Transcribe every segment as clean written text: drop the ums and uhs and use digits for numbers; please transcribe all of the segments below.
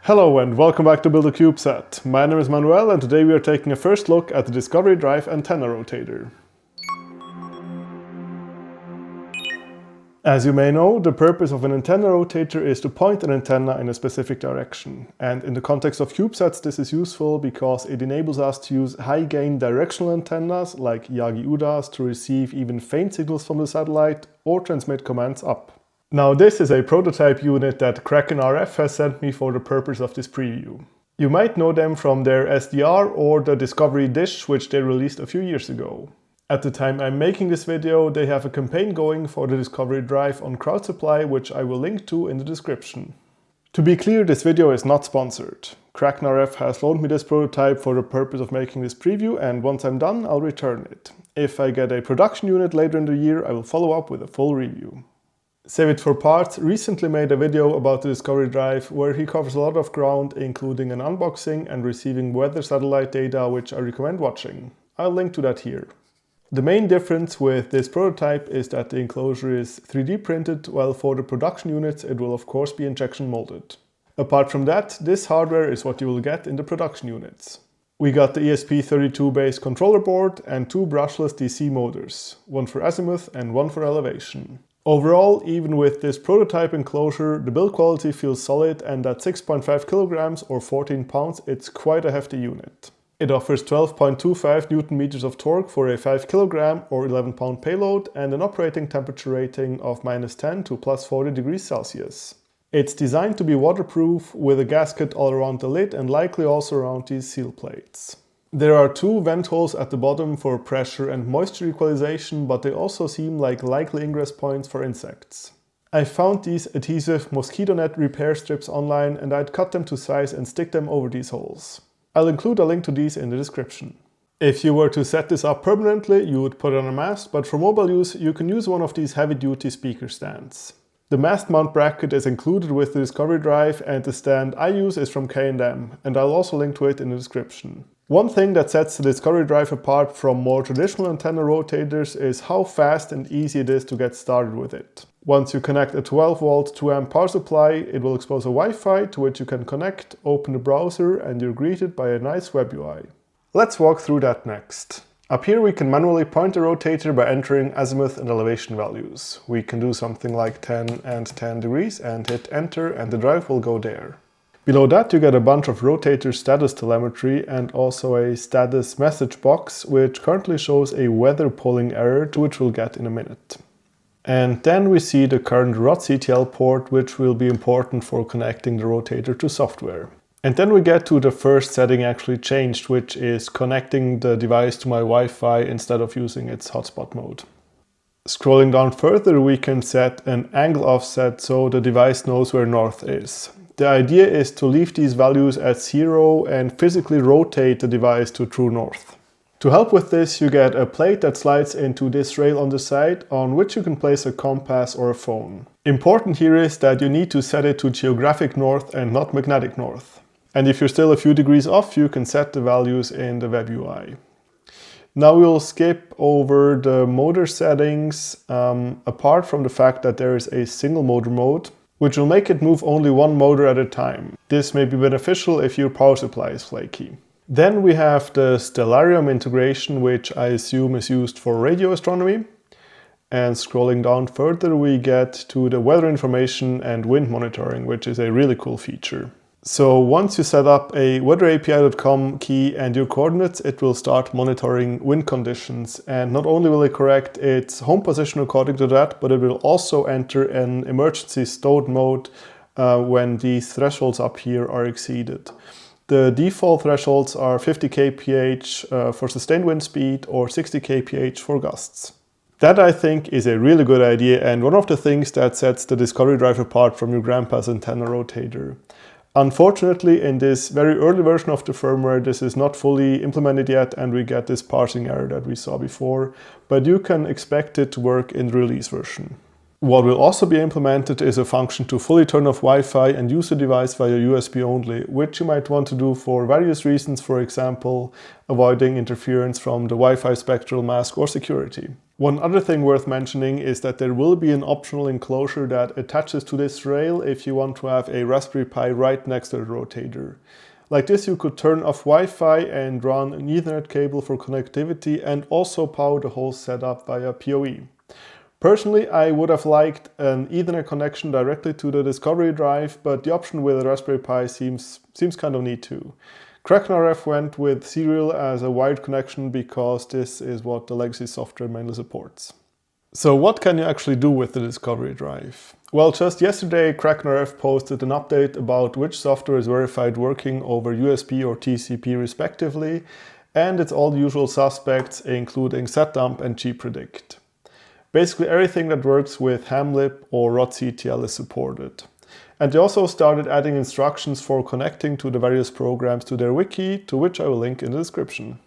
Hello and welcome back to Build a CubeSat. My name is Manuel and today we are taking a first look at the Discovery Drive antenna rotator. As you may know, the purpose of an antenna rotator is to point an antenna in a specific direction. And in the context of CubeSats, this is useful because it enables us to use high-gain directional antennas like Yagi-Udas to receive even faint signals from the satellite or transmit commands up. Now this is a prototype unit that KrakenRF has sent me for the purpose of this preview. You might know them from their SDR or the Discovery Dish, which they released a few years ago. At the time I'm making this video, they have a campaign going for the Discovery Drive on crowd supply, which I will link to in the description. To be clear, this video is not sponsored. KrakenRF has loaned me this prototype for the purpose of making this preview, and once I'm done, I'll return it. If I get a production unit later in the year, I will follow up with a full review. Save It for Parts recently made a video about the Discovery Drive where he covers a lot of ground, including an unboxing and receiving weather satellite data, which I recommend watching. I'll link to that here. The main difference with this prototype is that the enclosure is 3D printed, while for the production units it will of course be injection molded. Apart from that, this hardware is what you will get in the production units. We got the ESP32 based controller board and two brushless DC motors, one for azimuth and one for elevation. Overall, even with this prototype enclosure, the build quality feels solid, and at 6.5 kilograms or 14 pounds, it's quite a hefty unit. It offers 12.25 Newton meters of torque for a 5 kilogram or 11 pound payload and an operating temperature rating of -10 to +40 degrees Celsius. It's designed to be waterproof with a gasket all around the lid and likely also around these seal plates. There are two vent holes at the bottom for pressure and moisture equalization, but they also seem like likely ingress points for insects. I found these adhesive mosquito net repair strips online and I'd cut them to size and stick them over these holes. I'll include a link to these in the description. If you were to set this up permanently, you would put it on a mast, but for mobile use, you can use one of these heavy-duty speaker stands. The mast mount bracket is included with the Discovery Drive, and the stand I use is from K&M, and I'll also link to it in the description. One thing that sets the Discovery Drive apart from more traditional antenna rotators is how fast and easy it is to get started with it. Once you connect a 12 volt 2 amp power supply, it will expose a Wi-Fi to which you can connect, open the browser, and you're greeted by a nice web UI. Let's walk through that next. Up here we can manually point the rotator by entering azimuth and elevation values. We can do something like 10 and 10 degrees and hit enter and the drive will go there. Below that you get a bunch of rotator status telemetry and also a status message box, which currently shows a weather polling error, to which we'll get in a minute. And then we see the current ROTCTL port, which will be important for connecting the rotator to software. And then we get to the first setting actually changed, which is connecting the device to my Wi-Fi instead of using its hotspot mode. Scrolling down further, we can set an angle offset so the device knows where north is. The idea is to leave these values at 0 and physically rotate the device to true north. To help with this, you get a plate that slides into this rail on the side, on which you can place a compass or a phone. Important here is that you need to set it to geographic north and not magnetic north. And if you're still a few degrees off, you can set the values in the web UI. Now we'll skip over the motor settings, apart from the fact that there is a single motor mode, which will make it move only one motor at a time. This may be beneficial if your power supply is flaky. Then we have the Stellarium integration, which I assume is used for radio astronomy. And scrolling down further, we get to the weather information and wind monitoring, which is a really cool feature. So once you set up a weatherapi.com key and your coordinates, it will start monitoring wind conditions. And not only will it correct its home position according to that, but it will also enter an emergency stowed mode when these thresholds up here are exceeded. The default thresholds are 50 kph for sustained wind speed or 60 kph for gusts. That, I think, is a really good idea and one of the things that sets the Discovery Drive apart from your grandpa's antenna rotator. Unfortunately, in this very early version of the firmware, this is not fully implemented yet and we get this parsing error that we saw before, but you can expect it to work in the release version. What will also be implemented is a function to fully turn off Wi-Fi and use the device via USB only, which you might want to do for various reasons, for example, avoiding interference from the Wi-Fi spectral mask or security. One other thing worth mentioning is that there will be an optional enclosure that attaches to this rail if you want to have a Raspberry Pi right next to the rotator. Like this, you could turn off Wi-Fi and run an Ethernet cable for connectivity and also power the whole setup via PoE. Personally, I would have liked an Ethernet connection directly to the Discovery Drive, but the option with a Raspberry Pi seems kind of neat too. KrakenRF went with serial as a wired connection because this is what the legacy software mainly supports. So what can you actually do with the Discovery Drive? Well, just yesterday KrakenRF posted an update about which software is verified working over USB or TCP respectively, and it's all the usual suspects including SatDump and gpredict. Basically everything that works with hamlib or rotctl is supported. And they also started adding instructions for connecting to the various programs to their wiki, to which I will link in the description.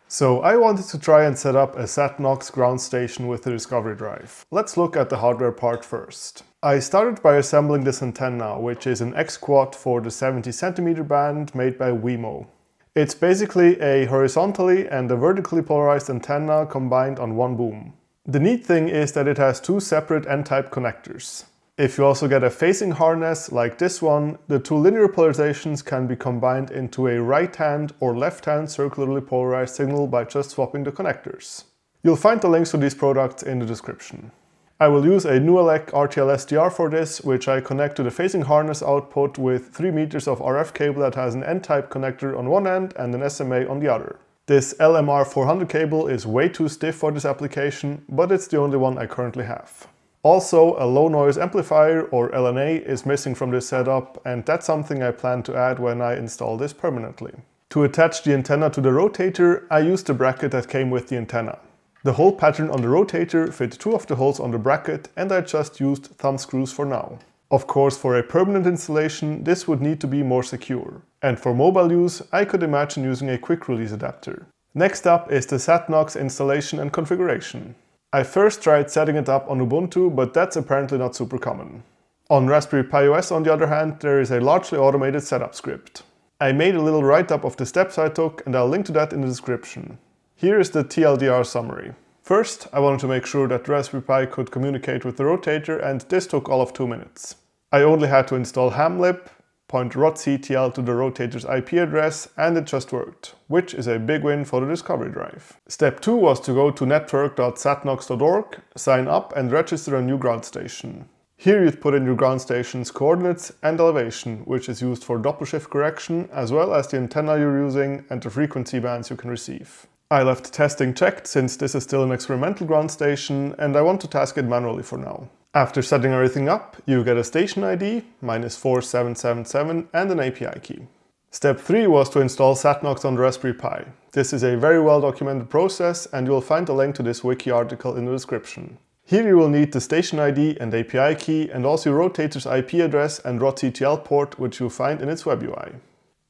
So I wanted to try and set up a SatNOGS ground station with the Discovery Drive. Let's look at the hardware part first. I started by assembling this antenna, which is an X-Quad for the 70cm band made by Wemo. It's basically a horizontally and a vertically polarized antenna combined on one boom. The neat thing is that it has two separate N-type connectors. If you also get a phasing harness like this one, the two linear polarizations can be combined into a right-hand or left-hand circularly polarized signal by just swapping the connectors. You'll find the links to these products in the description. I will use a Nuelec RTL SDR for this, which I connect to the phasing harness output with 3 meters of RF cable that has an N-type connector on one end and an SMA on the other. This LMR400 cable is way too stiff for this application, but it's the only one I currently have. Also, a low noise amplifier or LNA is missing from this setup, and that's something I plan to add when I install this permanently. To attach the antenna to the rotator, I used the bracket that came with the antenna. The hole pattern on the rotator fit 2 of the holes on the bracket, and I just used thumb screws for now. Of course, for a permanent installation, this would need to be more secure. And for mobile use, I could imagine using a quick release adapter. Next up is the SatNOGS installation and configuration. I first tried setting it up on Ubuntu, but that's apparently not super common. On Raspberry Pi OS, on the other hand, there is a largely automated setup script. I made a little write-up of the steps I took, and I'll link to that in the description. Here is the TLDR summary. First, I wanted to make sure that Raspberry Pi could communicate with the rotator, and this took all of 2 minutes. I only had to install hamlib, point rotctl to the rotator's IP address, and it just worked, which is a big win for the Discovery Drive. Step 2 was to go to network.satnogs.org, sign up and register a new ground station. Here you'd put in your ground station's coordinates and elevation, which is used for doppler shift correction, as well as the antenna you're using and the frequency bands you can receive. I left testing checked since this is still an experimental ground station, and I want to task it manually for now. After setting everything up, you get a station ID, -4777, and an API key. Step 3 was to install SatNOGS on the Raspberry Pi. This is a very well documented process, and you'll find a link to this wiki article in the description. Here you will need the station ID and API key, and also your rotator's IP address and rotctl port, which you'll find in its web UI.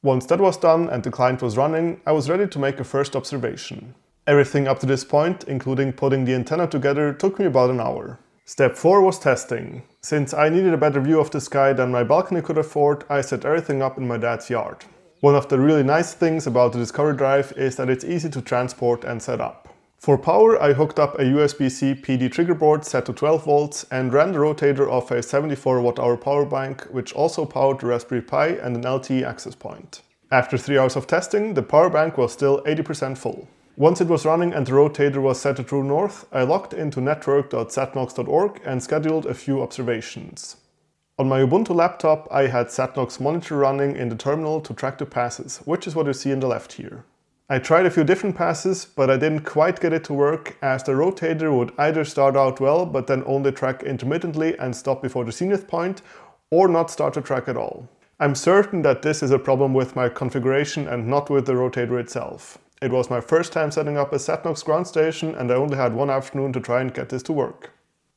Once that was done and the client was running, I was ready to make a first observation. Everything up to this point, including putting the antenna together, took me about an hour. Step 4 was testing. Since I needed a better view of the sky than my balcony could afford, I set everything up in my dad's yard. One of the really nice things about the Discovery Drive is that it's easy to transport and set up. For power, I hooked up a USB-C PD trigger board set to 12 volts and ran the rotator off a 74 Wh power bank, which also powered the Raspberry Pi and an LTE access point. After 3 hours of testing, the power bank was still 80% full. Once it was running and the rotator was set to true north, I logged into network.satnogs.org and scheduled a few observations. On my Ubuntu laptop, I had SatNOGS Monitor running in the terminal to track the passes, which is what you see on the left here. I tried a few different passes, but I didn't quite get it to work, as the rotator would either start out well but then only track intermittently and stop before the zenith point, or not start to track at all. I'm certain that this is a problem with my configuration and not with the rotator itself. It was my first time setting up a SatNOGS ground station, and I only had one afternoon to try and get this to work.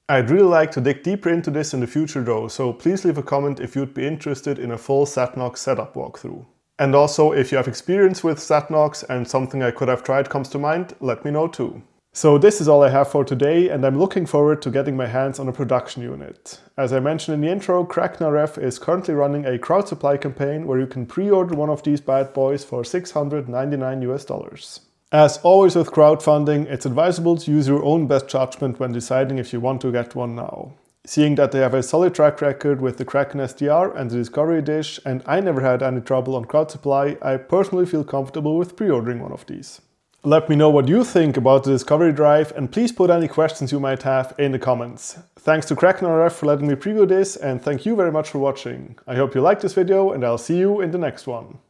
I'd really like to dig deeper into this in the future though, so please leave a comment if you'd be interested in a full SatNOGS setup walkthrough. And also, if you have experience with SatNOGS and something I could have tried comes to mind, let me know too. So this is all I have for today, and I'm looking forward to getting my hands on a production unit. As I mentioned in the intro, KrakenRF is currently running a crowd supply campaign where you can pre-order one of these bad boys for $699 US. As always with crowdfunding, it's advisable to use your own best judgment when deciding if you want to get one now. Seeing that they have a solid track record with the Kraken SDR and the Discovery Dish, and I never had any trouble on crowd supply, I personally feel comfortable with pre-ordering one of these. Let me know what you think about the Discovery Drive, and please put any questions you might have in the comments. Thanks to KrakenRF for letting me preview this, and thank you very much for watching. I hope you liked this video, and I'll see you in the next one.